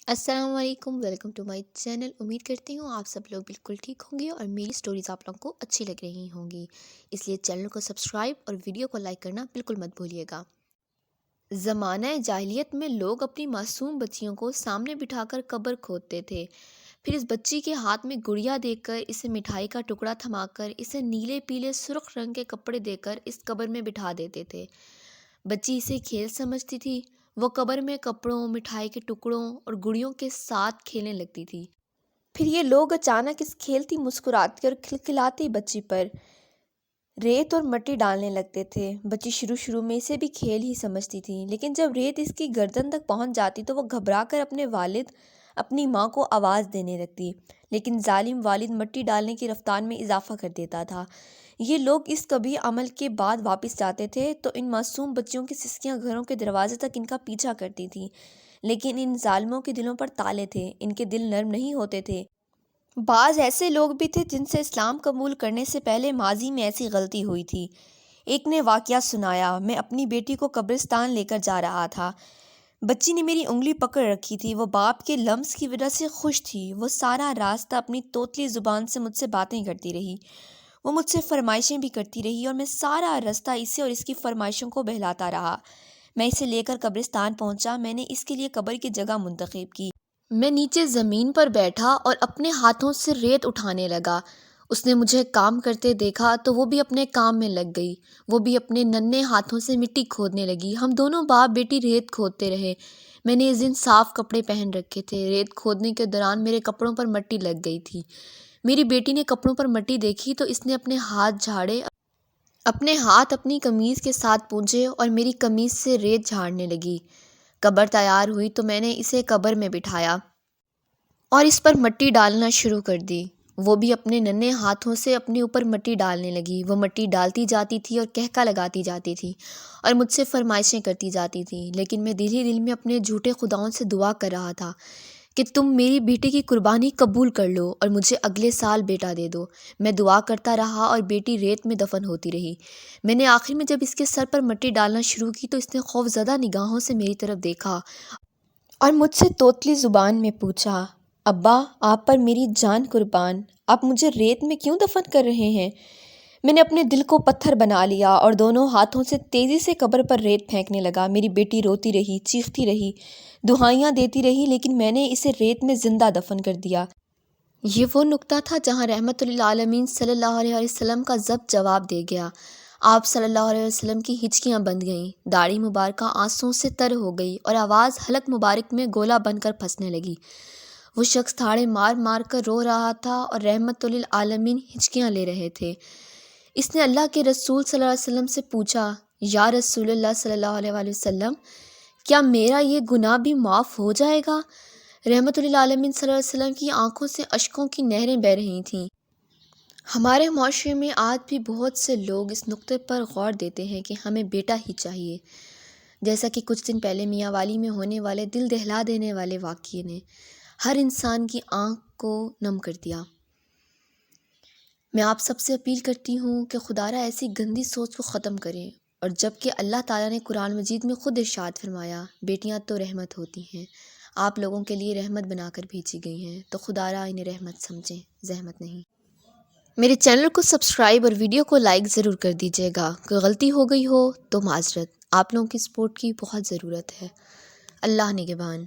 السلام علیکم، welcome to my channel. امید کرتی ہوں آپ سب لوگ بالکل ٹھیک ہوں گے اور میری سٹوریز آپ لوگوں کو اچھی لگ رہی ہوں گی، اس لیے چینل کو سبسکرائب اور ویڈیو کو لائک کرنا بالکل مت بھولیے گا۔ زمانہ جاہلیت میں لوگ اپنی معصوم بچیوں کو سامنے بٹھا کر قبر کھودتے تھے، پھر اس بچی کے ہاتھ میں گڑیا دے کر، اسے مٹھائی کا ٹکڑا تھما کر، اسے نیلے پیلے سرخ رنگ کے کپڑے دے کر اس قبر میں بٹھا دیتے تھے۔ بچی اسے کھیل سمجھتی تھی، وہ قبر میں کپڑوں، مٹھائی کے ٹکڑوں اور گڑیوں کے ساتھ کھیلنے لگتی تھی۔ پھر یہ لوگ اچانک اس کھیلتی مسکراتی اور کھلکھلاتی بچی پر ریت اور مٹی ڈالنے لگتے تھے۔ بچی شروع میں اسے بھی کھیل ہی سمجھتی تھی، لیکن جب ریت اس کی گردن تک پہنچ جاتی تو وہ گھبرا کر اپنے والد، اپنی ماں کو آواز دینے لگتی، لیکن ظالم والد مٹی ڈالنے کی رفتار میں اضافہ کر دیتا تھا۔ یہ لوگ اس قبیح عمل کے بعد واپس جاتے تھے تو ان معصوم بچیوں کی سسکیاں گھروں کے دروازے تک ان کا پیچھا کرتی تھیں، لیکن ان ظالموں کے دلوں پر تالے تھے، ان کے دل نرم نہیں ہوتے تھے۔ بعض ایسے لوگ بھی تھے جن سے اسلام قبول کرنے سے پہلے ماضی میں ایسی غلطی ہوئی تھی۔ ایک نے واقعہ سنایا، میں اپنی بیٹی کو قبرستان لے کر جا رہا تھا، بچی نے میری انگلی پکڑ رکھی تھی، وہ باپ کے لمس کی وجہ سے خوش تھی، وہ سارا راستہ اپنی توتلی زبان سے مجھ سے باتیں کرتی رہی، وہ مجھ سے فرمائشیں بھی کرتی رہی اور میں سارا راستہ اسے اور اس کی فرمائشوں کو بہلاتا رہا۔ میں اسے لے کر قبرستان پہنچا، میں نے اس کے لیے قبر کی جگہ منتخب کی۔ میں نیچے زمین پر بیٹھا اور اپنے ہاتھوں سے ریت اٹھانے لگا۔ اس نے مجھے کام کرتے دیکھا تو وہ بھی اپنے کام میں لگ گئی، وہ بھی اپنے ننھے ہاتھوں سے مٹی کھودنے لگی۔ ہم دونوں باپ بیٹی ریت کھودتے رہے۔ میں نے اس دن صاف کپڑے پہن رکھے تھے، ریت کھودنے کے دوران میرے کپڑوں پر مٹی لگ گئی تھی۔ میری بیٹی نے کپڑوں پر مٹی دیکھی تو اس نے اپنے ہاتھ جھاڑے، اپنے ہاتھ اپنی قمیض کے ساتھ پونچھے اور میری قمیض سے ریت جھاڑنے لگی۔ قبر تیار ہوئی تو میں نے اسے قبر میں بٹھایا اور اس پر مٹی ڈالنا شروع کر دی۔ وہ بھی اپنے ننھے ہاتھوں سے اپنے اوپر مٹی ڈالنے لگی۔ وہ مٹی ڈالتی جاتی تھی اور کہکا لگاتی جاتی تھی اور مجھ سے فرمائشیں کرتی جاتی تھی، لیکن میں دل ہی دل میں اپنے جھوٹے خداؤں سے دعا کر رہا تھا کہ تم میری بیٹی کی قربانی قبول کر لو اور مجھے اگلے سال بیٹا دے دو۔ میں دعا کرتا رہا اور بیٹی ریت میں دفن ہوتی رہی۔ میں نے آخر میں جب اس کے سر پر مٹی ڈالنا شروع کی تو اس نے خوفزدہ نگاہوں سے میری طرف دیکھا اور مجھ سے توتلی زبان میں پوچھا، ابا، آپ پر میری جان قربان، آپ مجھے ریت میں کیوں دفن کر رہے ہیں؟ میں نے اپنے دل کو پتھر بنا لیا اور دونوں ہاتھوں سے تیزی سے قبر پر ریت پھینکنے لگا۔ میری بیٹی روتی رہی، چیختی رہی، دہائیاں دیتی رہی، لیکن میں نے اسے ریت میں زندہ دفن کر دیا۔ یہ وہ نقطہ تھا جہاں رحمت للعالمین صلی اللہ علیہ وسلم کا ضبط جواب دے گیا۔ آپ صلی اللہ علیہ وسلم کی ہچکیاں بندھ گئیں، داڑھی مبارکہ آنسوؤں سے تر ہو گئی اور آواز حلق مبارک میں گولا بن کر پھنسنے لگی۔ وہ شخص تھاڑے مار مار کر رو رہا تھا اور رحمت للعالمین ہچکیاں لے رہے تھے۔ اس نے اللہ کے رسول صلی اللہ علیہ وسلم سے پوچھا، یا رسول اللہ صلی اللہ علیہ وسلم، کیا میرا یہ گناہ بھی معاف ہو جائے گا؟ رحمت للعالمین صلی اللہ علیہ وسلم کی آنکھوں سے اشکوں کی نہریں بہہ رہی تھیں۔ ہمارے معاشرے میں آج بھی بہت سے لوگ اس نقطے پر غور دیتے ہیں کہ ہمیں بیٹا ہی چاہیے، جیسا کہ کچھ دن پہلے میاں والی میں ہونے والے دل دہلا دینے والے واقعے نے ہر انسان کی آنکھ کو نم کر دیا۔ میں آپ سب سے اپیل کرتی ہوں کہ خدارا ایسی گندی سوچ کو ختم کریں، اور جب کہ اللہ تعالیٰ نے قرآن مجید میں خود ارشاد فرمایا، بیٹیاں تو رحمت ہوتی ہیں، آپ لوگوں کے لیے رحمت بنا کر بھیجی گئی ہیں، تو خدارا انہیں رحمت سمجھیں، زحمت نہیں۔ میرے چینل کو سبسکرائب اور ویڈیو کو لائک ضرور کر دیجیے گا۔ کوئی غلطی ہو گئی ہو تو معذرت، آپ لوگوں کی سپورٹ کی بہت ضرورت ہے۔ اللہ نگہبان۔